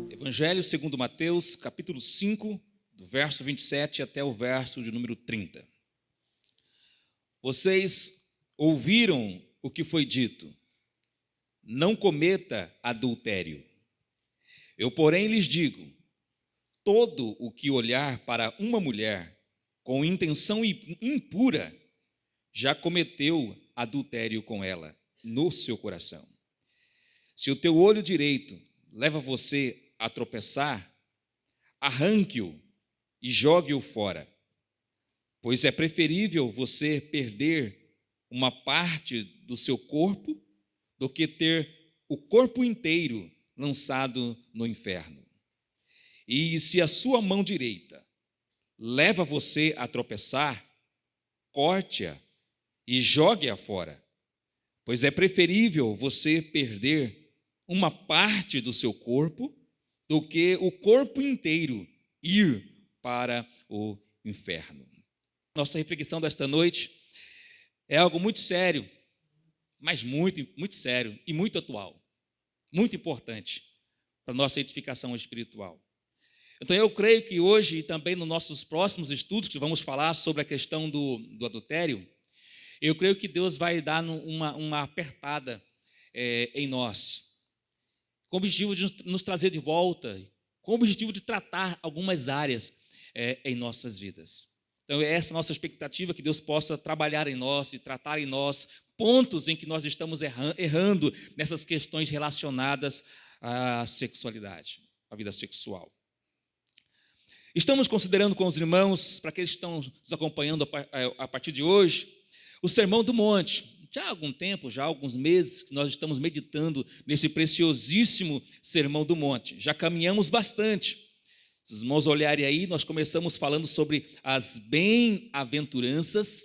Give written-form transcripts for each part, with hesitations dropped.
Evangelho segundo Mateus, capítulo 5, do verso 27 até o verso de número 30. Vocês ouviram o que foi dito: não cometa adultério. Eu, porém, lhes digo: todo o que olhar para uma mulher com intenção impura já cometeu adultério com ela no seu coração. Se o teu olho direito leva você a tropeçar, arranque-o e jogue-o fora, pois é preferível você perder uma parte do seu corpo do que ter o corpo inteiro lançado no inferno. E se a sua mão direita leva você a tropeçar, corte-a e jogue-a fora, pois é preferível você perder uma parte do seu corpo do que o corpo inteiro ir para o inferno. Nossa reflexão desta noite é algo muito sério, mas muito sério e muito atual, muito importante para a nossa edificação espiritual. Então eu creio que hoje e também nos nossos próximos estudos, que vamos falar sobre a questão do adultério, eu creio que Deus vai dar uma apertada em nós, com o objetivo de nos trazer de volta, com o objetivo de tratar algumas áreas em nossas vidas. Então, é essa a nossa expectativa, que Deus possa trabalhar em nós e tratar em nós pontos em que nós estamos errando nessas questões relacionadas à sexualidade, à vida sexual. Estamos considerando com os irmãos, para aqueles que estão nos acompanhando a partir de hoje, o Sermão do Monte. Já há algum tempo, já há alguns meses, que nós estamos meditando nesse preciosíssimo Sermão do Monte. Já caminhamos bastante. Se os irmãos olharem aí, nós começamos falando sobre as bem-aventuranças,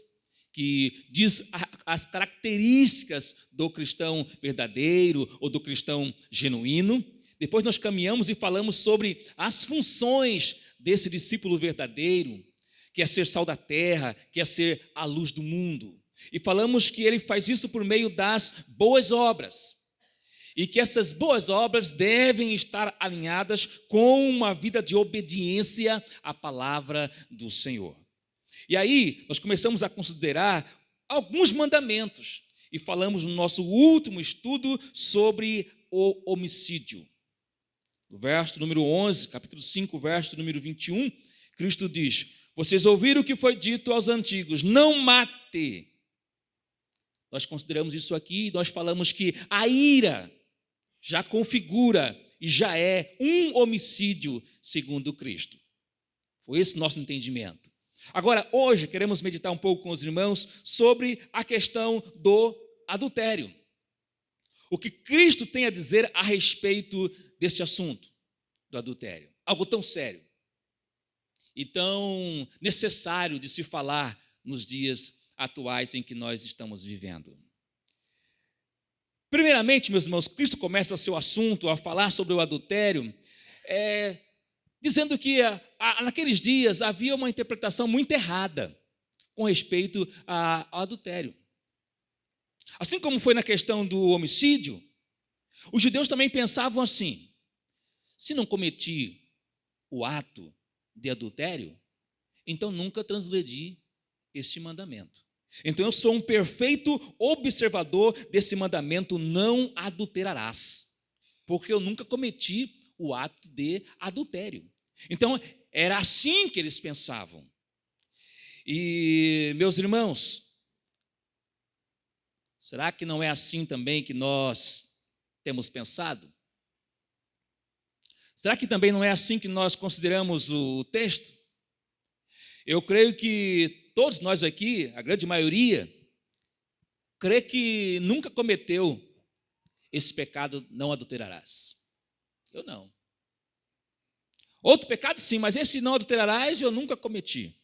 que diz as características do cristão verdadeiro ou do cristão genuíno. Depois nós caminhamos e falamos sobre as funções desse discípulo verdadeiro, que é ser sal da terra, que é ser a luz do mundo. E falamos que ele faz isso por meio das boas obras, e que essas boas obras devem estar alinhadas com uma vida de obediência à palavra do Senhor. E aí nós começamos a considerar alguns mandamentos, e falamos no nosso último estudo sobre o homicídio. No verso número 11, capítulo 5, verso número 21, Cristo diz: vocês ouviram o que foi dito aos antigos: não mate. Nós consideramos isso aqui e nós falamos que a ira já configura e já é um homicídio segundo Cristo. Foi esse nosso entendimento. Agora, hoje, queremos meditar um pouco com os irmãos sobre a questão do adultério. O que Cristo tem a dizer a respeito desse assunto, do adultério. Algo tão sério e tão necessário de se falar nos dias atuais em que nós estamos vivendo. Primeiramente, meus irmãos, Cristo começa seu assunto a falar sobre o adultério, dizendo que naqueles dias havia uma interpretação muito errada com respeito ao adultério. Assim como foi na questão do homicídio, os judeus também pensavam assim: se não cometi o ato de adultério, então nunca transgredi este mandamento. Então eu sou um perfeito observador desse mandamento: não adulterarás, porque eu nunca cometi o ato de adultério. Então era assim que eles pensavam. E, meus irmãos, será que não é assim também que nós temos pensado? Será que também não é assim que nós consideramos o texto? Eu creio que todos nós aqui, a grande maioria, crê que nunca cometeu esse pecado: não adulterarás. Eu não. Outro pecado sim, mas esse não adulterarás eu nunca cometi,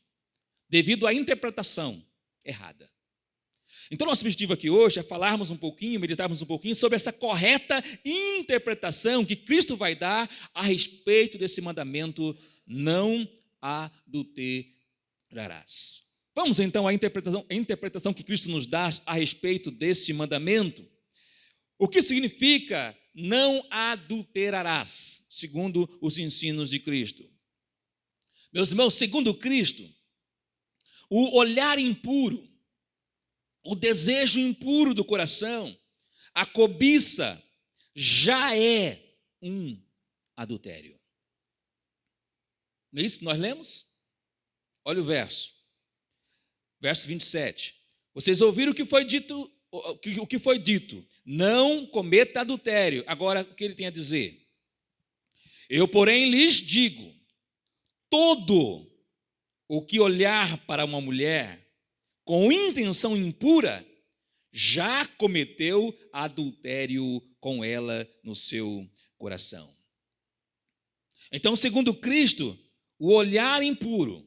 devido à interpretação errada. Então nosso objetivo aqui hoje é falarmos um pouquinho, meditarmos um pouquinho sobre essa correta interpretação que Cristo vai dar a respeito desse mandamento: não adulterarás. Vamos então à interpretação que Cristo nos dá a respeito desse mandamento. O que significa não adulterarás, segundo os ensinos de Cristo. Meus irmãos, segundo Cristo, o olhar impuro, o desejo impuro do coração, a cobiça, já é um adultério. Não é isso que nós lemos? Olha o verso 27. Vocês ouviram o que foi dito, não cometa adultério. Agora, o que ele tem a dizer? Eu, porém, lhes digo, todo o que olhar para uma mulher com intenção impura, já cometeu adultério com ela no seu coração. Então, segundo Cristo, o olhar impuro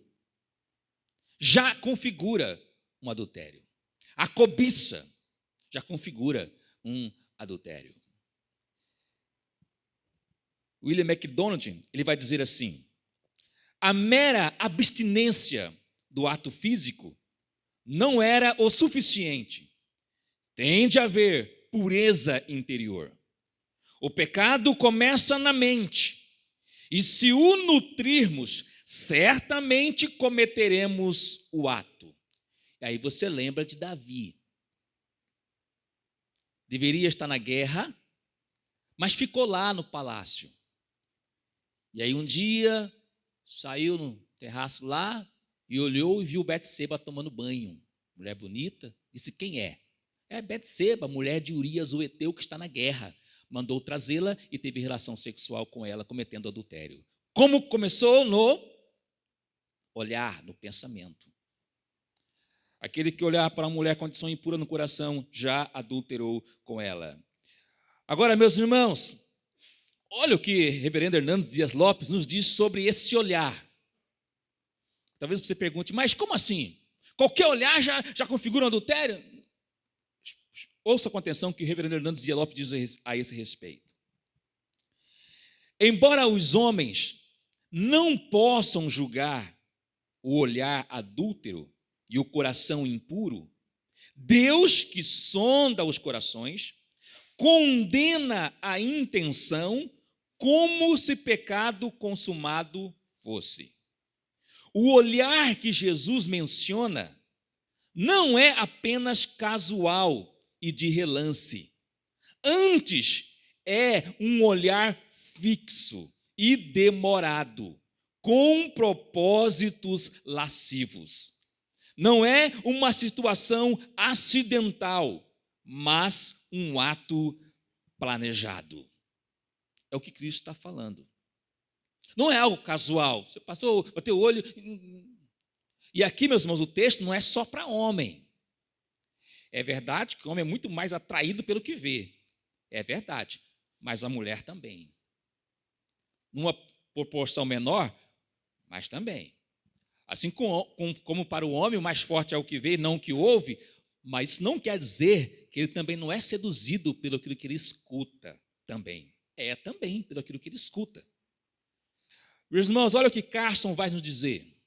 já configura um adultério. A cobiça já configura um adultério. William MacDonald, ele vai dizer assim: a mera abstinência do ato físico não era o suficiente. Tem de haver pureza interior. O pecado começa na mente, e se o nutrirmos, certamente cometeremos o ato. E aí você lembra de Davi. Deveria estar na guerra, mas ficou lá no palácio. E aí um dia saiu no terraço lá e olhou e viu Betseba tomando banho. Mulher bonita, disse: quem é? É Betseba, mulher de Urias o Heteu, que está na guerra. Mandou trazê-la e teve relação sexual com ela, cometendo adultério. Como começou? No olhar, no pensamento. Aquele que olhar para uma mulher com condição impura no coração já adulterou com ela. Agora, meus irmãos, olha o que o reverendo Hernandes Dias Lopes nos diz sobre esse olhar. Talvez você pergunte, mas como assim? Qualquer olhar já configura um adultério? Ouça com atenção o que o reverendo Hernandes Dias Lopes diz a esse respeito. Embora os homens não possam julgar o olhar adúltero e o coração impuro, Deus, que sonda os corações, condena a intenção como se pecado consumado fosse. O olhar que Jesus menciona não é apenas casual e de relance. Antes, é um olhar fixo e demorado, com propósitos lascivos. Não é uma situação acidental, mas um ato planejado. É o que Cristo está falando. Não é algo casual. Você passou, bateu o olho. E aqui, meus irmãos, o texto não é só para homem. É verdade que o homem é muito mais atraído pelo que vê. É verdade. Mas a mulher também. Numa proporção menor, mas também. Assim como para o homem o mais forte é o que vê, não o que ouve, mas isso não quer dizer que ele também não é seduzido pelo aquilo que ele escuta também. É também pelo aquilo que ele escuta. Meus irmãos, olha o que Carson vai nos dizer.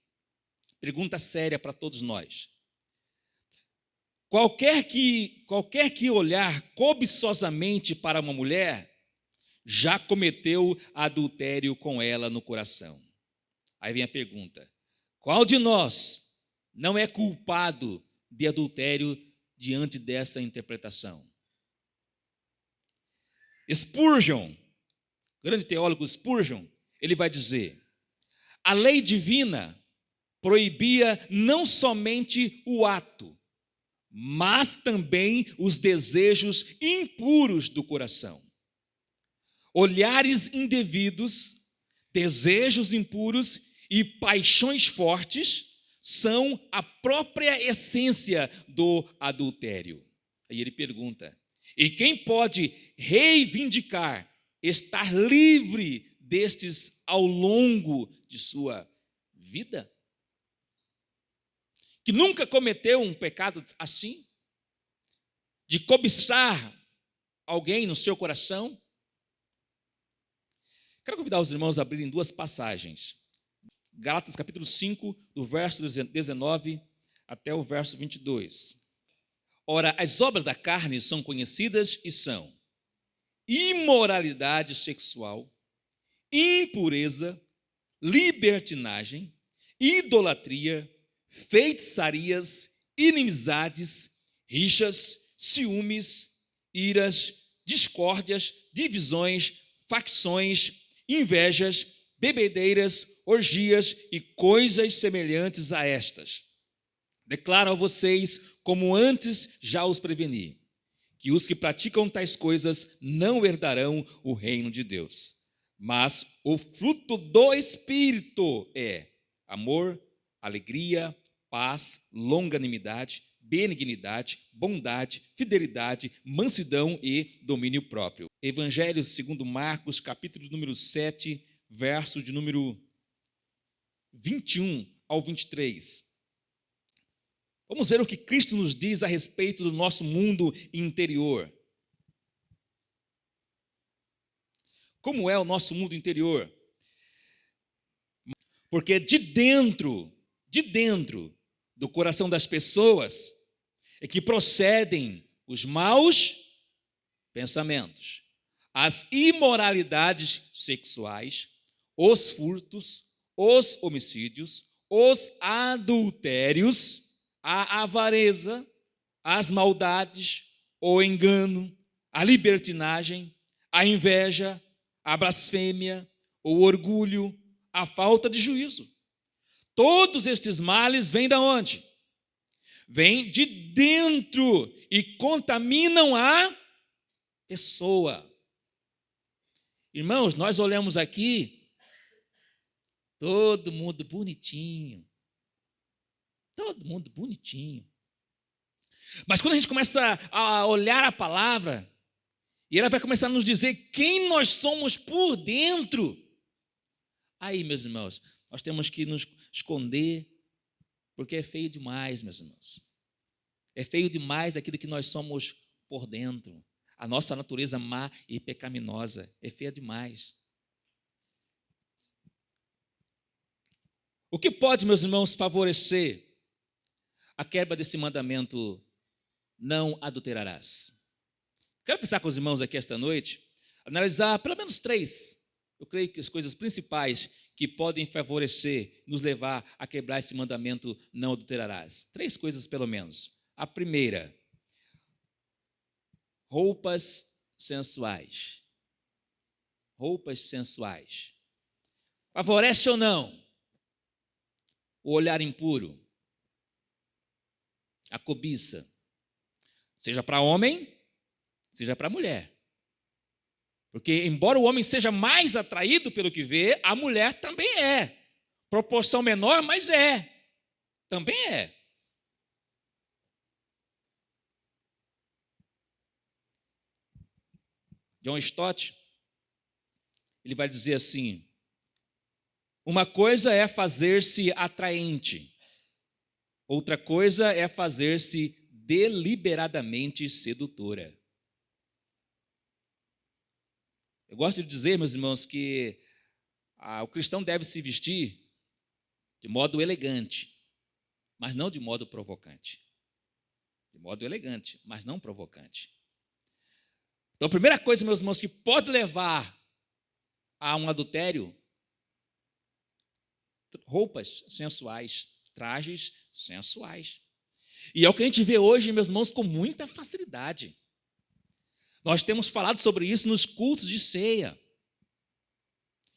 Pergunta séria para todos nós. Qualquer que olhar cobiçosamente para uma mulher, já cometeu adultério com ela no coração. Aí vem a pergunta: qual de nós não é culpado de adultério diante dessa interpretação? Spurgeon, grande teólogo Spurgeon, ele vai dizer: a lei divina proibia não somente o ato, mas também os desejos impuros do coração. Olhares indevidos, desejos impuros e paixões fortes são a própria essência do adultério. Aí ele pergunta: e quem pode reivindicar estar livre destes ao longo de sua vida? Que nunca cometeu um pecado assim? De cobiçar alguém no seu coração? Quero convidar os irmãos a abrirem duas passagens. Gálatas capítulo 5, do verso 19 até o verso 22. Ora, as obras da carne são conhecidas e são imoralidade sexual, impureza, libertinagem, idolatria, feitiçarias, inimizades, rixas, ciúmes, iras, discórdias, divisões, facções, invejas, bebedeiras, orgias e coisas semelhantes a estas. Declaro a vocês, como antes já os preveni, que os que praticam tais coisas não herdarão o reino de Deus. Mas o fruto do Espírito é amor, alegria, paz, longanimidade, benignidade, bondade, fidelidade, mansidão e domínio próprio. Evangelho segundo Marcos, capítulo número 7, verso de número 21 ao 23. Vamos ver o que Cristo nos diz a respeito do nosso mundo interior. Como é o nosso mundo interior? Porque de dentro do coração das pessoas é que procedem os maus pensamentos, as imoralidades sexuais, os furtos, os homicídios, os adultérios, a avareza, as maldades, o engano, a libertinagem, a inveja, a blasfêmia, o orgulho, a falta de juízo. Todos estes males vêm de onde? Vêm de dentro e contaminam a pessoa. Irmãos, nós olhamos aqui, todo mundo bonitinho. Todo mundo bonitinho. Mas quando a gente começa a olhar a palavra, e ela vai começar a nos dizer quem nós somos por dentro, aí, meus irmãos, nós temos que nos esconder, porque é feio demais, meus irmãos. É feio demais aquilo que nós somos por dentro. A nossa natureza má e pecaminosa é feia demais. O que pode, meus irmãos, favorecer a quebra desse mandamento, não adulterarás? Quero pensar com os irmãos aqui esta noite, analisar pelo menos 3, eu creio que as coisas principais que podem favorecer, nos levar a quebrar esse mandamento, não adulterarás. 3 coisas pelo menos. A primeira, roupas sensuais. Roupas sensuais. Favorece ou não o olhar impuro? A cobiça, seja para homem, seja para mulher. Porque, embora o homem seja mais atraído pelo que vê, a mulher também é. Proporção menor, mas é. Também é. John Stott, ele vai dizer assim: uma coisa é fazer-se atraente, outra coisa é fazer-se deliberadamente sedutora. Eu gosto de dizer, meus irmãos, que o cristão deve se vestir de modo elegante, mas não de modo provocante. De modo elegante, mas não provocante. Então, a primeira coisa, meus irmãos, que pode levar a um adultério, roupas sensuais, trajes sensuais. E é o que a gente vê hoje, meus irmãos, com muita facilidade. Nós temos falado sobre isso nos cultos de ceia.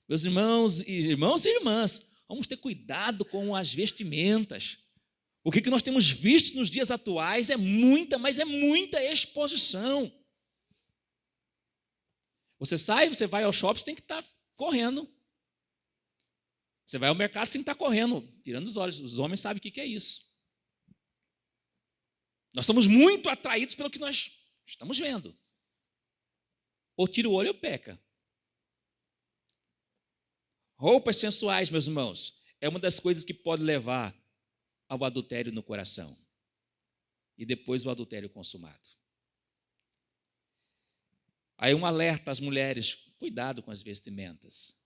Meus irmãos e irmãs, vamos ter cuidado com as vestimentas. O que nós temos visto nos dias atuais é muita, mas é muita exposição. Você sai, você vai ao shopping, você tem que estar correndo. Você vai ao mercado, você tem que estar correndo, tirando os olhos. Os homens sabem o que é isso. Nós somos muito atraídos pelo que nós estamos vendo. Ou tira o olho ou peca. Roupas sensuais, meus irmãos, é uma das coisas que pode levar ao adultério no coração. E depois o adultério consumado. Aí um alerta às mulheres: cuidado com as vestimentas.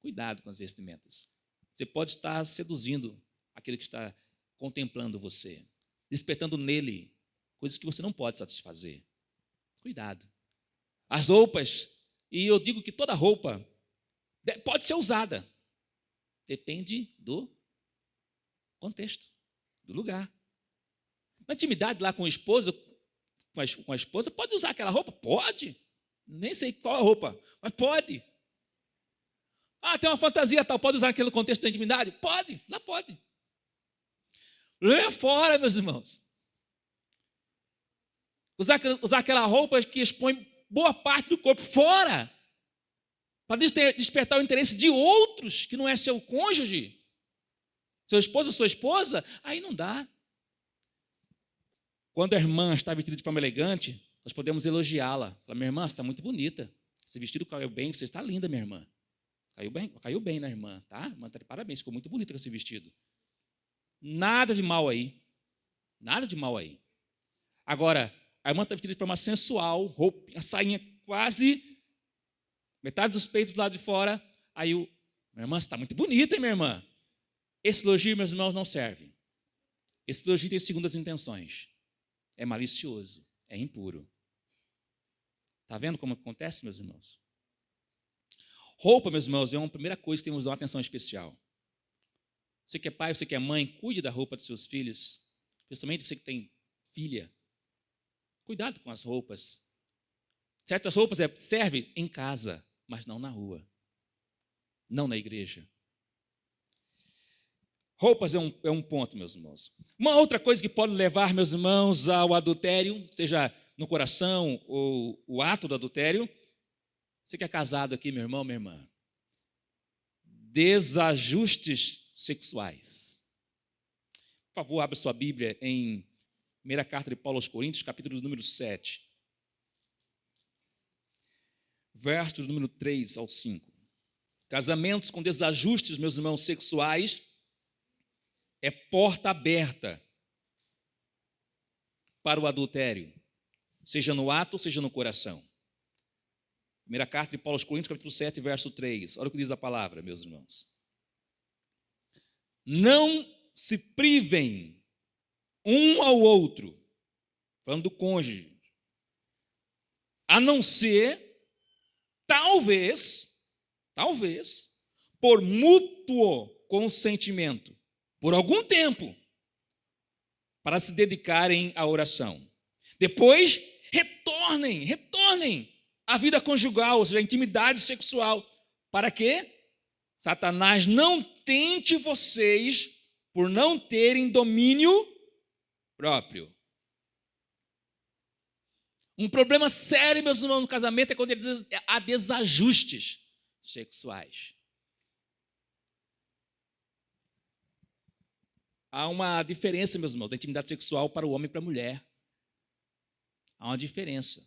Cuidado com as vestimentas. Você pode estar seduzindo aquele que está contemplando você, despertando nele coisas que você não pode satisfazer. Cuidado. As roupas, e eu digo que toda roupa pode ser usada. Depende do contexto, do lugar. Na intimidade lá com o esposo, com a esposa, pode usar aquela roupa? Pode. Nem sei qual a roupa, mas pode. Ah, tem uma fantasia tal, pode usar naquele contexto da intimidade? Pode, lá pode. Lá fora, meus irmãos. Usar aquela roupa que expõe boa parte do corpo fora, para despertar o interesse de outros, que não é seu cônjuge, seu esposo ou sua esposa, aí não dá. Quando a irmã está vestida de forma elegante, nós podemos elogiá-la. Falar, minha irmã, você está muito bonita. Esse vestido caiu bem, você está linda, minha irmã. Caiu bem na irmã, tá? Irmã, parabéns, ficou muito bonita com esse vestido. Nada de mal aí. Nada de mal aí. Agora, a irmã está vestida de forma sensual, roupa, a sainha quase metade dos peitos do lado de fora. Aí minha irmã, você está muito bonita, hein, minha irmã? Esse elogio, meus irmãos, não serve. Esse elogio tem segundas intenções. É malicioso, é impuro. Está vendo como acontece, meus irmãos? Roupa, meus irmãos, é uma primeira coisa que temos que dar uma atenção especial. Você que é pai, você que é mãe, cuide da roupa dos seus filhos, especialmente você que tem filha. Cuidado com as roupas. Certas roupas servem em casa, mas não na rua, não na igreja. Roupas é um ponto, meus irmãos. Uma outra coisa que pode levar, meus irmãos, ao adultério, seja no coração ou o ato do adultério. Você que é casado aqui, meu irmão, minha irmã. Desajustes sexuais. Por favor, abra sua Bíblia em primeira carta de Paulo aos Coríntios, capítulo número 7. Versos número 3 ao 5. Casamentos com desajustes, meus irmãos, sexuais, é porta aberta para o adultério, seja no ato, seja no coração. Primeira carta de Paulo aos Coríntios, capítulo 7, verso 3. Olha o que diz a palavra, meus irmãos. Não se privem um ao outro, falando do cônjuge, a não ser, talvez, por mútuo consentimento, por algum tempo, para se dedicarem à oração. Depois, retornem à vida conjugal, ou seja, à intimidade sexual, para que Satanás não tente vocês por não terem domínio próprio. Um problema sério, meus irmãos, no casamento é quando há desajustes sexuais. Há uma diferença, meus irmãos, da intimidade sexual para o homem e para a mulher. Há uma diferença.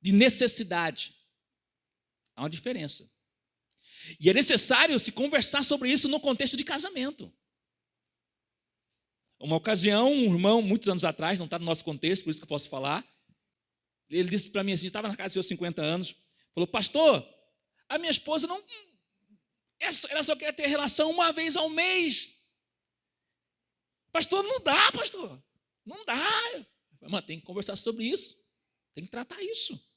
De necessidade. Há uma diferença. E é necessário se conversar sobre isso no contexto de casamento. Uma ocasião, um irmão, muitos anos atrás, não está no nosso contexto, por isso que eu posso falar, ele disse para mim assim, estava na casa dos seus 50 anos, falou, pastor, a minha esposa não, ela só quer ter relação uma vez ao mês. Pastor, não dá, pastor. Não dá. Mas tem que conversar sobre isso. Tem que tratar isso.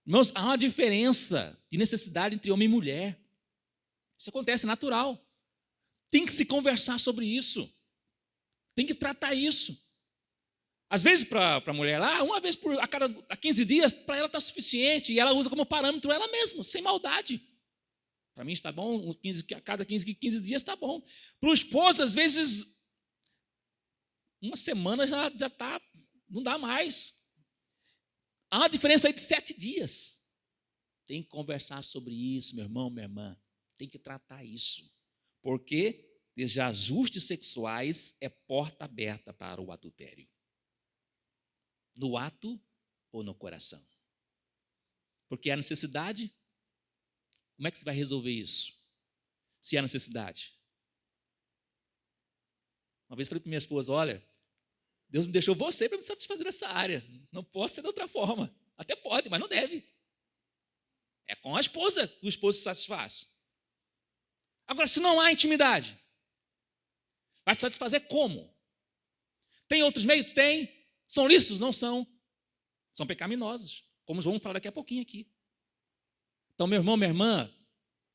Irmãos, há uma diferença de necessidade entre homem e mulher. Isso acontece natural. Tem que se conversar sobre isso. Tem que tratar isso. Às vezes, para a mulher lá, uma vez a 15 dias, para ela está suficiente. E ela usa como parâmetro ela mesma, sem maldade. Para mim está bom, a cada 15 dias está bom. Para o esposo, às vezes, uma semana já está, não dá mais. Há uma diferença aí de 7 dias. Tem que conversar sobre isso, meu irmão, minha irmã. Tem que tratar isso. Porque desajustes sexuais é porta aberta para o adultério. No ato ou no coração. Porque há necessidade. Como é que você vai resolver isso? Se há necessidade. Uma vez falei para minha esposa, olha, Deus me deixou você para me satisfazer nessa área. Não posso ser de outra forma. Até pode, mas não deve. É com a esposa que o esposo se satisfaz. Agora, se não há intimidade, vai se satisfazer como? Tem outros meios? Tem. São lícitos? Não são. São pecaminosos, como vamos falar daqui a pouquinho aqui. Então, meu irmão, minha irmã,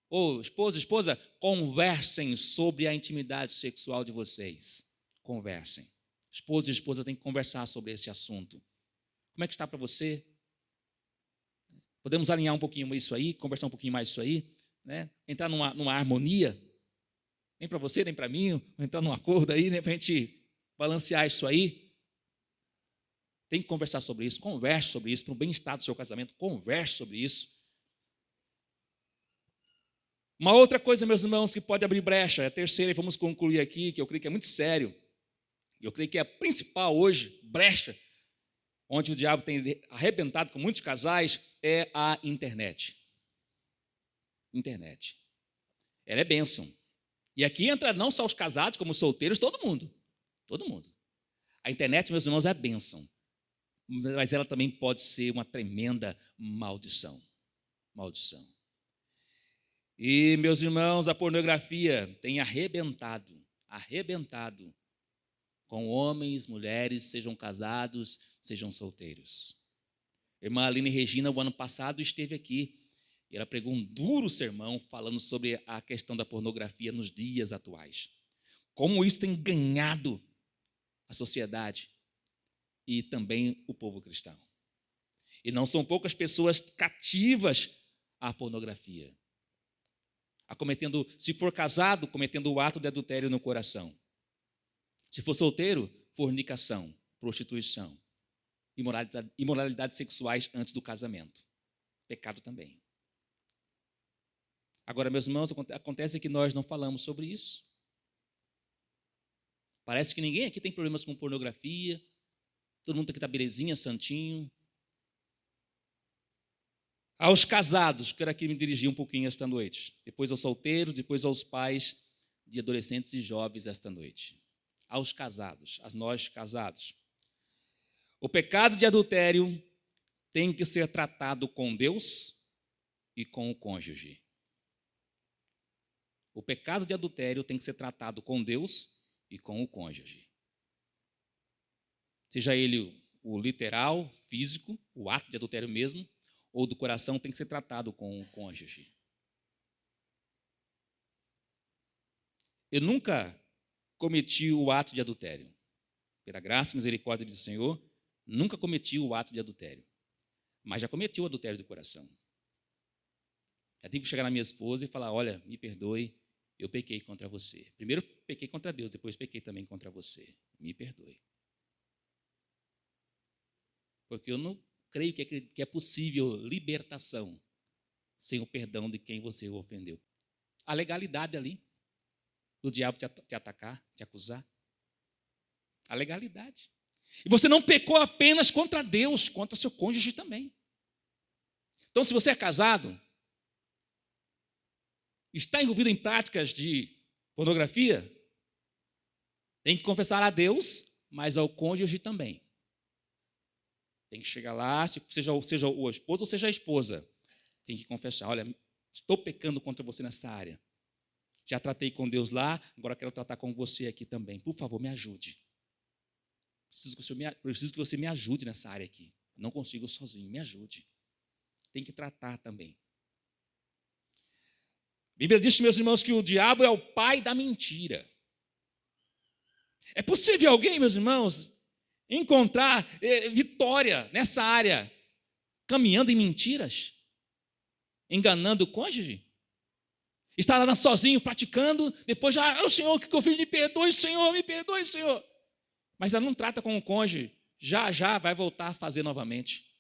ou esposa, conversem sobre a intimidade sexual de vocês. Conversem. Esposa e esposa têm que conversar sobre esse assunto. Como é que está para você? Podemos alinhar um pouquinho isso aí, conversar um pouquinho mais isso aí, né? Entrar numa harmonia, nem para você, nem para mim, entrar num acordo aí, né? Para a gente balancear isso aí. Tem que conversar sobre isso, converse sobre isso, para o bem-estar do seu casamento, converse sobre isso. Uma outra coisa, meus irmãos, que pode abrir brecha, é a terceira, e vamos concluir aqui, que eu creio que é muito sério, eu creio que é a principal hoje, brecha, onde o diabo tem arrebentado com muitos casais, é a internet. Internet. Ela é bênção. E aqui entra não só os casados, como os solteiros, todo mundo. Todo mundo. A internet, meus irmãos, é bênção. Mas ela também pode ser uma tremenda maldição. Maldição. E, meus irmãos, a pornografia tem arrebentado com homens, mulheres, sejam casados, sejam solteiros. A irmã Aline Regina, o ano passado, esteve aqui e ela pregou um duro sermão falando sobre a questão da pornografia nos dias atuais. Como isso tem ganhado a sociedade e também o povo cristão. E não são poucas pessoas cativas à pornografia. Se for casado, cometendo o ato de adultério no coração. Se for solteiro, fornicação, prostituição, imoralidades sexuais antes do casamento. Pecado também. Agora, meus irmãos, acontece que nós não falamos sobre isso. Parece que ninguém aqui tem problemas com pornografia, todo mundo aqui está belezinha, santinho. Aos casados, quero aqui me dirigir um pouquinho esta noite. Depois aos solteiros, depois aos pais de adolescentes e jovens esta noite. Aos casados, a nós casados. O pecado de adultério tem que ser tratado com Deus e com o cônjuge. O pecado de adultério tem que ser tratado com Deus e com o cônjuge. Seja ele o literal, físico, o ato de adultério mesmo, ou do coração, tem que ser tratado com o cônjuge. Eu nunca cometi o ato de adultério. Pela graça e misericórdia do Senhor, nunca cometi o ato de adultério. Mas já cometi o adultério do coração. Já tive que chegar na minha esposa e falar, olha, me perdoe, eu pequei contra você. Primeiro pequei contra Deus, depois pequei também contra você. Me perdoe. Porque eu não creio que é possível libertação sem o perdão de quem você ofendeu. A legalidade ali, do diabo te atacar, te acusar. A legalidade. E você não pecou apenas contra Deus, contra seu cônjuge também. Então, se você é casado, está envolvido em práticas de pornografia, tem que confessar a Deus, mas ao cônjuge também. Tem que chegar lá, seja o esposo ou seja a esposa, tem que confessar, olha, estou pecando contra você nessa área. Já tratei com Deus lá, agora quero tratar com você aqui também. Por favor, me ajude. Preciso que você me ajude nessa área aqui. Não consigo sozinho, me ajude. Tem que tratar também. A Bíblia diz, meus irmãos, que o diabo é o pai da mentira. É possível alguém, meus irmãos, encontrar vitória nessa área, caminhando em mentiras, enganando o cônjuge? Está lá sozinho, praticando, depois já, o Senhor, o que eu fiz? Me perdoe, Senhor, me perdoe, Senhor. Mas ela não trata com o cônjuge, já vai voltar a fazer novamente,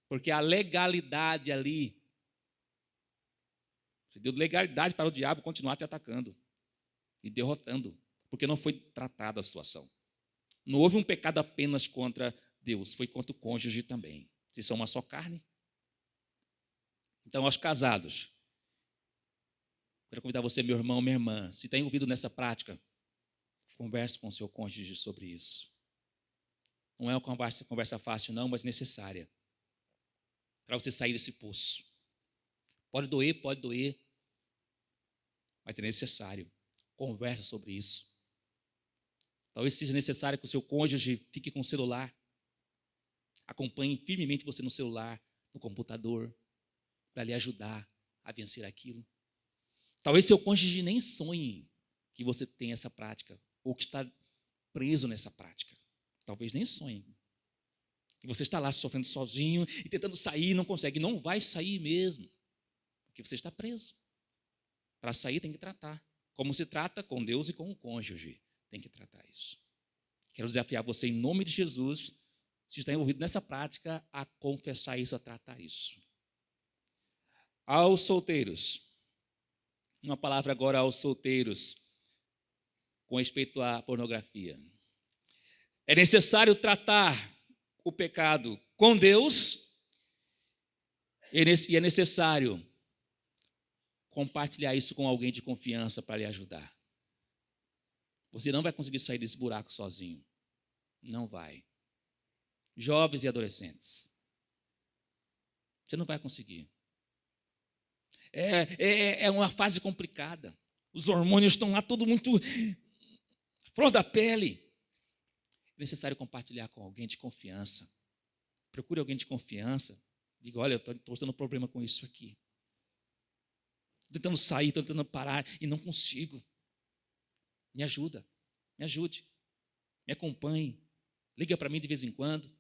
porque a legalidade ali, você deu legalidade para o diabo continuar te atacando e derrotando, porque não foi tratada a situação. Não houve um pecado apenas contra Deus, foi contra o cônjuge também. Vocês são uma só carne. Então, aos casados, quero convidar você, meu irmão, minha irmã, se está envolvido nessa prática, converse com o seu cônjuge sobre isso. Não é uma conversa fácil, não, mas necessária, para você sair desse poço. Pode doer, mas é necessário. Conversa sobre isso. Talvez seja necessário que o seu cônjuge fique com o celular. acompanhem firmemente você no celular, no computador, para lhe ajudar a vencer aquilo. Talvez seu cônjuge nem sonhe que você tem essa prática, ou que está preso nessa prática. Talvez nem sonhe. Que você está lá sofrendo sozinho e tentando sair, não consegue. Não vai sair mesmo, porque você está preso. Para sair tem que tratar. Como se trata com Deus e com o cônjuge. Tem que tratar isso. Quero desafiar você, em nome de Jesus, se está envolvido nessa prática, a confessar isso, a tratar isso. Aos solteiros. Uma palavra agora aos solteiros com respeito à pornografia. É necessário tratar o pecado com Deus e é necessário compartilhar isso com alguém de confiança para lhe ajudar. Você não vai conseguir sair desse buraco sozinho. Não vai. Jovens e adolescentes. Você não vai conseguir. É uma fase complicada. Os hormônios estão lá, tudo muito flor da pele. É necessário compartilhar com alguém de confiança. Procure alguém de confiança. Diga, olha, eu estou tendo problema com isso aqui. Estou tentando sair, estou tentando parar e não consigo. Me ajuda, me ajude, me acompanhe. Liga para mim de vez em quando.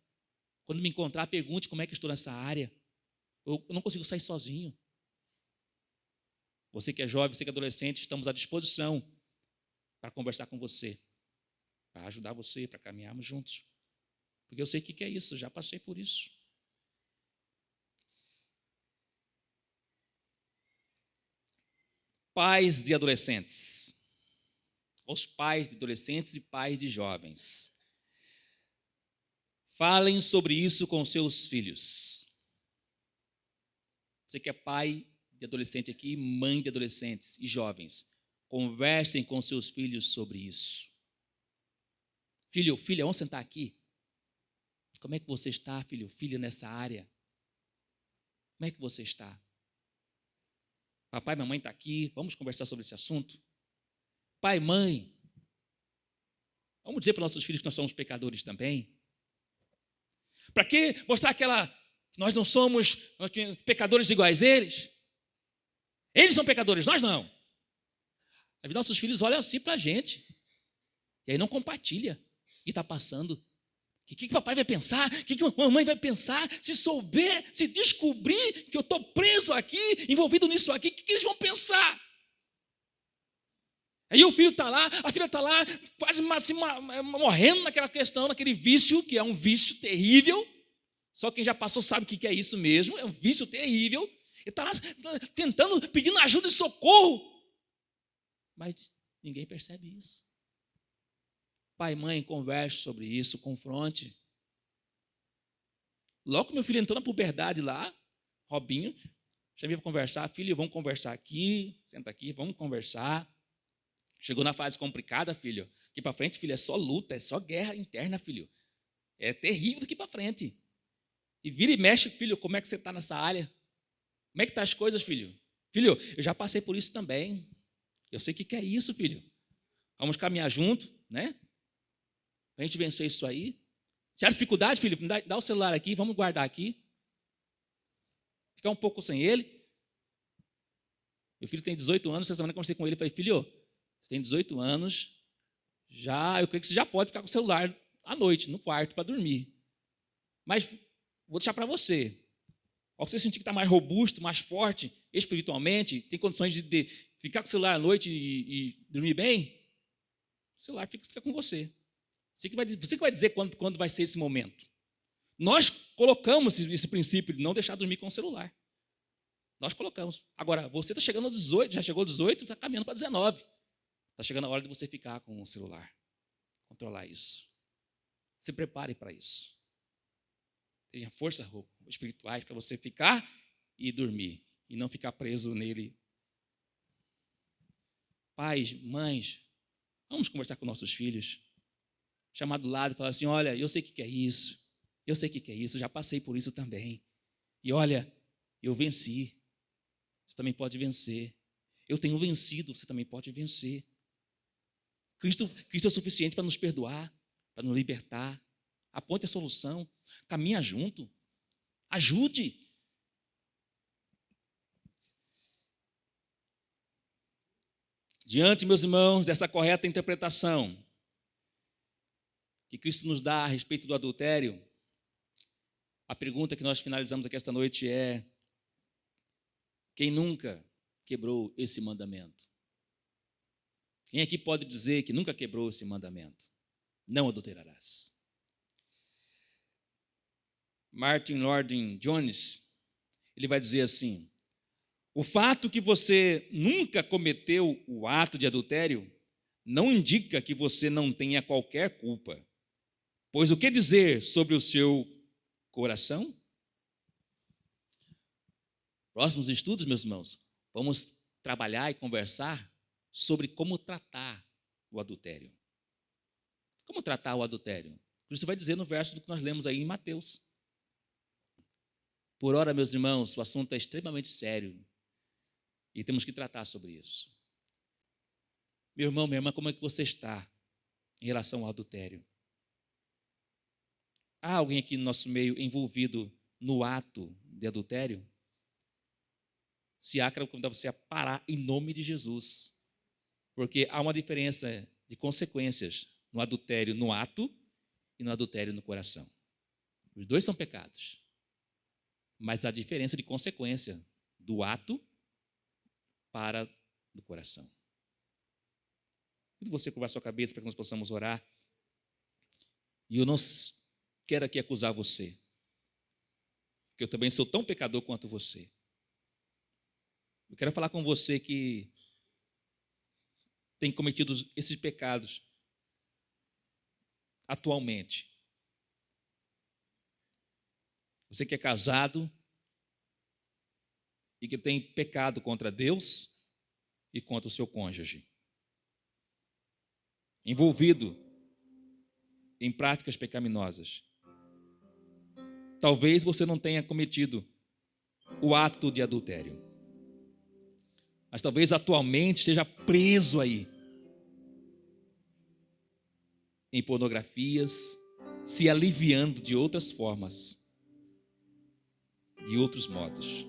Quando me encontrar, pergunte como é que estou nessa área. Eu não consigo sair sozinho. Você que é jovem, você que é adolescente, estamos à disposição para conversar com você, para ajudar você, para caminharmos juntos. Porque eu sei o que é isso, já passei por isso. Pais de adolescentes. Os pais de adolescentes e pais de jovens. Falem sobre isso com seus filhos. Você que é pai de adolescente aqui, mãe de adolescentes e jovens, conversem com seus filhos sobre isso. Filho, filha, vamos sentar aqui. Como é que você está, filho, filha, nessa área? Como é que você está? Papai e mamãe estão aqui, vamos conversar sobre esse assunto. Pai, mãe, vamos dizer para nossos filhos que nós somos pecadores também. Para que mostrar que nós não somos pecadores iguais a eles? Eles são pecadores, nós não. Mas nossos filhos olham assim para a gente. E aí não compartilha o que está passando. O que papai vai pensar? O que a mamãe vai pensar? Se souber, se descobrir que eu estou preso aqui, envolvido nisso aqui, o que eles vão pensar? Aí o filho está lá, a filha está lá, quase morrendo naquela questão, naquele vício, que é um vício terrível. Só quem já passou sabe o que é isso mesmo, é um vício terrível. Ele está lá tentando, pedindo ajuda e socorro. Mas ninguém percebe isso. Pai e mãe, converse sobre isso, confronte. Logo que meu filho entrou na puberdade lá, Robinho, chamei para conversar. Filho, vamos conversar aqui, senta aqui, vamos conversar. Chegou na fase complicada, filho. Aqui para frente, filho, é só luta, é só guerra interna, filho. É terrível daqui para frente. E vira e mexe, filho, como é que você está nessa área? Como é que estão as coisas, filho? Filho, eu já passei por isso também. Eu sei o que é isso, filho. Vamos caminhar junto, né? Para a gente vencer isso aí. Se há dificuldade, filho, dá o celular aqui, vamos guardar aqui. Ficar um pouco sem ele. Meu filho tem 18 anos, essa semana eu conversei com ele e falei, filho, você tem 18 anos, eu creio que você já pode ficar com o celular à noite, no quarto, para dormir. Mas vou deixar para você. Ao você sentir que está mais robusto, mais forte, espiritualmente, tem condições de ficar com o celular à noite e dormir bem, o celular fica com você. Você que vai dizer quando vai ser esse momento. Nós colocamos esse princípio de não deixar dormir com o celular. Nós colocamos. Agora, você está chegando aos 18, já chegou aos 18, está caminhando para 19. Está chegando a hora de você ficar com o celular. Controlar isso. Se prepare para isso. Tenha forças espirituais para você ficar e dormir. E não ficar preso nele. Pais, mães, vamos conversar com nossos filhos. Chamar do lado e falar assim, olha, eu sei o que é isso. Eu sei o que é isso, já passei por isso também. E olha, eu venci. Você também pode vencer. Eu tenho vencido, você também pode vencer. Cristo é o suficiente para nos perdoar, para nos libertar. Aponte a solução. Caminha junto. Ajude. Diante, meus irmãos, dessa correta interpretação que Cristo nos dá a respeito do adultério, a pergunta que nós finalizamos aqui esta noite é: quem nunca quebrou esse mandamento? Quem aqui pode dizer que nunca quebrou esse mandamento? Não adulterarás. Martin Lloyd-Jones, ele vai dizer assim: o fato que você nunca cometeu o ato de adultério não indica que você não tenha qualquer culpa, pois o que dizer sobre o seu coração? Próximos estudos, meus irmãos, vamos trabalhar e conversar sobre como tratar o adultério. Como tratar o adultério? Cristo vai dizer no verso do que nós lemos aí em Mateus. Por ora, meus irmãos, o assunto é extremamente sério e temos que tratar sobre isso. Meu irmão, minha irmã, como é que você está em relação ao adultério? Há alguém aqui no nosso meio envolvido no ato de adultério? Se há, quero convidar você a parar em nome de Jesus, porque há uma diferença de consequências no adultério no ato e no adultério no coração. Os dois são pecados, mas há diferença de consequência do ato para o coração. Quando você curvar sua cabeça para que nós possamos orar, e eu não quero aqui acusar você, porque eu também sou tão pecador quanto você. Eu quero falar com você que tem cometido esses pecados atualmente. Você que é casado e que tem pecado contra Deus e contra o seu cônjuge, envolvido em práticas pecaminosas. Talvez você não tenha cometido o ato de adultério, mas talvez atualmente esteja preso aí em pornografias, se aliviando de outras formas, de outros modos,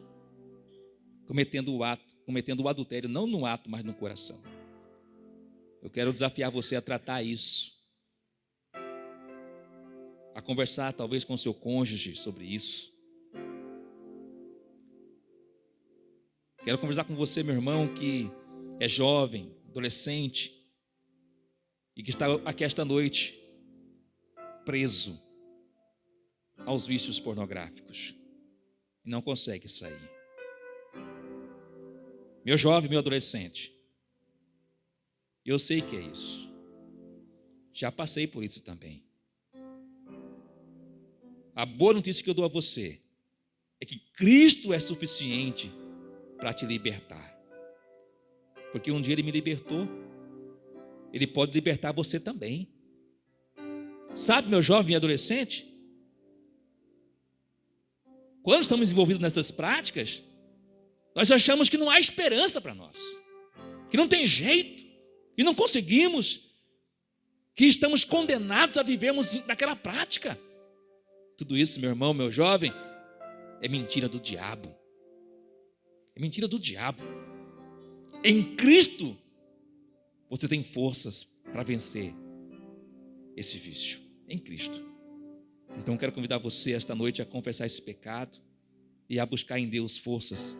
cometendo o adultério não no ato, mas no coração. Eu quero desafiar você a tratar isso, a conversar talvez com seu cônjuge sobre isso. Quero conversar com você, meu irmão, que é jovem, adolescente, e que está aqui esta noite preso aos vícios pornográficos e não consegue sair. Meu jovem, meu adolescente, eu sei que é isso. Já passei por isso também. A boa notícia que eu dou a você é que Cristo é suficiente para te libertar. Porque um dia Ele me libertou, Ele pode libertar você também. Sabe, meu jovem e adolescente, quando estamos envolvidos nessas práticas, nós achamos que não há esperança para nós, que não tem jeito, que não conseguimos, que estamos condenados a vivermos naquela prática. Tudo isso, meu irmão, meu jovem, é mentira do diabo. É mentira do diabo. Em Cristo, você tem forças para vencer esse vício. Em Cristo. Então, quero convidar você esta noite a confessar esse pecado e a buscar em Deus forças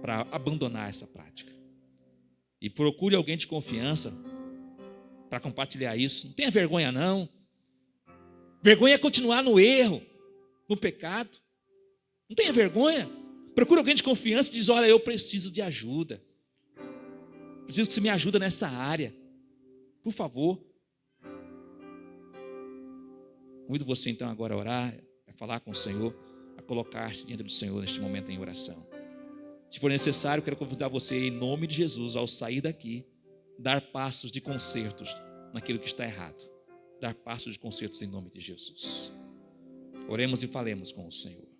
para abandonar essa prática. E procure alguém de confiança para compartilhar isso. Não tenha vergonha, não. Vergonha é continuar no erro, no pecado. Não tenha vergonha. Procure alguém de confiança e diz: olha, eu preciso de ajuda. Preciso que você me ajude nessa área. Por favor. Convido você então agora a orar, a falar com o Senhor, a colocar-se diante do Senhor neste momento em oração. Se for necessário, quero convidar você em nome de Jesus, ao sair daqui, dar passos de consertos naquilo que está errado. Dar passos de consertos em nome de Jesus. Oremos e falemos com o Senhor.